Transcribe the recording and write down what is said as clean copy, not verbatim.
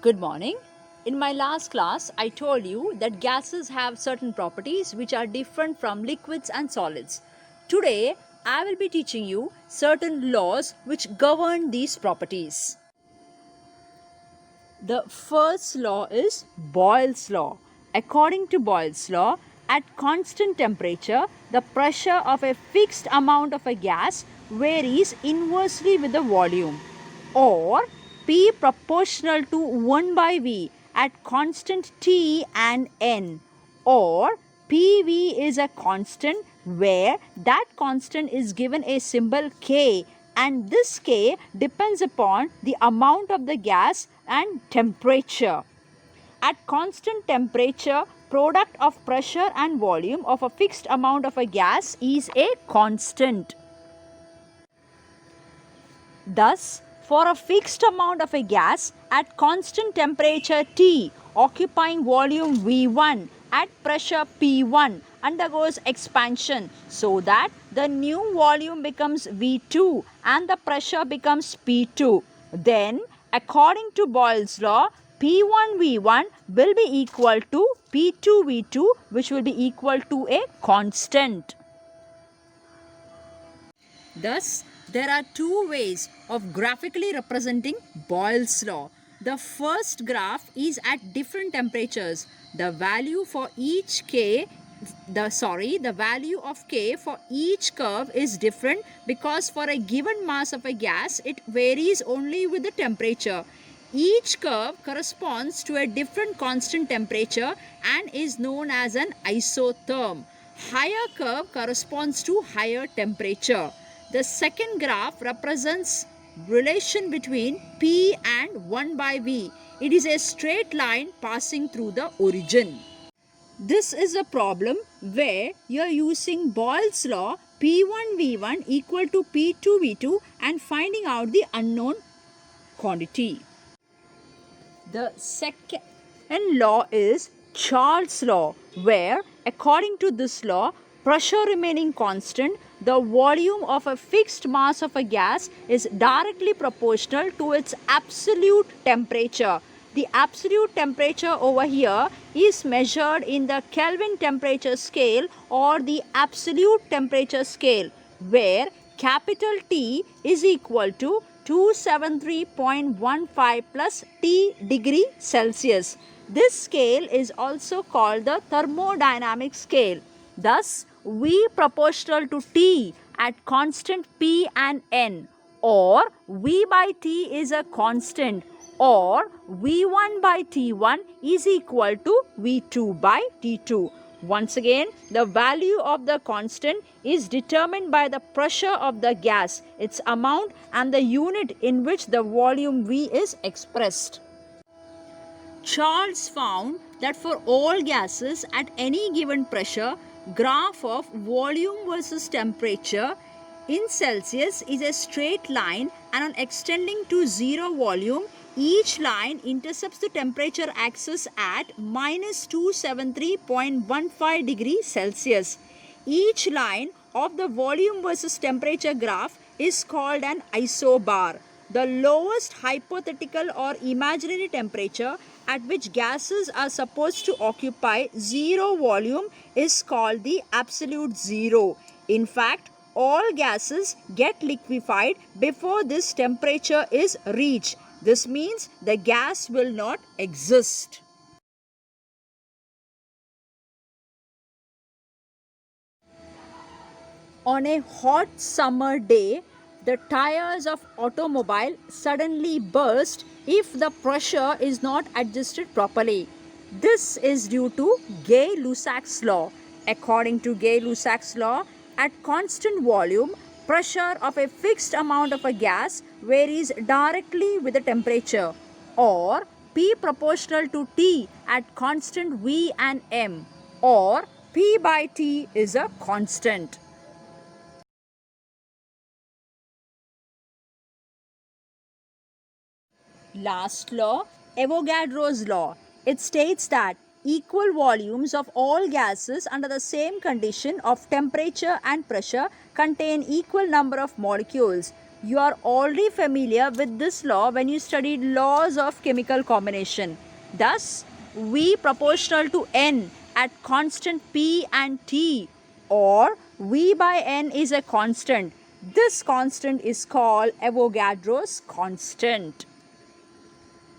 Good morning. In my last class, I told you that gases have certain properties which are different from liquids and solids. Today, I will be teaching you certain laws which govern these properties. The first law is Boyle's law. According to Boyle's law, at constant temperature, the pressure of a fixed amount of a gas varies inversely with the volume, or P proportional to 1 by V at constant T and N, or PV is a constant where that constant is given a symbol K, and this K depends upon the amount of the gas and temperature. At constant temperature, product of pressure and volume of a fixed amount of a gas is a constant. Thus, for a fixed amount of a gas at constant temperature T occupying volume V1 at pressure P1 undergoes expansion so that the new volume becomes V2 and the pressure becomes P2. Then, according to Boyle's law, P1V1 will be equal to P2V2, which will be equal to a constant. Thus, there are two ways of graphically representing Boyle's law. The first graph is at different temperatures. The value for each K, the value of K for each curve is different because for a given mass of a gas, it varies only with the temperature. Each curve corresponds to a different constant temperature and is known as an isotherm. Higher curve corresponds to higher temperature. The second graph represents relation between P and 1 by V. It is a straight line passing through the origin. This is a problem where you are using Boyle's law P1V1 equal to P2V2 and finding out the unknown quantity. The second law is Charles' law, where according to this law, pressure remaining constant, the volume of a fixed mass of a gas is directly proportional to its absolute temperature. The absolute temperature over here is measured in the Kelvin temperature scale or the absolute temperature scale, where capital T is equal to 273.15 plus T degree Celsius. This scale is also called the thermodynamic scale. Thus, V proportional to T at constant P and N, or V by T is a constant, or V1 by T1 is equal to V2 by T2. Once again, the value of the constant is determined by the pressure of the gas, its amount, and the unit in which the volume V is expressed. Charles found that for all gases at any given pressure, graph of volume versus temperature in Celsius is a straight line, and on extending to zero volume, each line intercepts the temperature axis at minus 273.15 degrees Celsius. Each line of the volume versus temperature graph is called an isobar. The lowest hypothetical or imaginary temperature at which gases are supposed to occupy zero volume is called the absolute zero. In fact, all gases get liquefied before this temperature is reached. This means the gas will not exist. On a hot summer day, the tires of automobile suddenly burst if the pressure is not adjusted properly. This is due to Gay-Lussac's law. According to Gay-Lussac's law, at constant volume, pressure of a fixed amount of a gas varies directly with the temperature, or P proportional to T at constant V and M, or P by T is a constant. Last law, Avogadro's law. It states that equal volumes of all gases under the same condition of temperature and pressure contain equal number of molecules. You are already familiar with this law when you studied laws of chemical combination. Thus, V proportional to N at constant P and T, or V by N is a constant. This constant is called Avogadro's constant.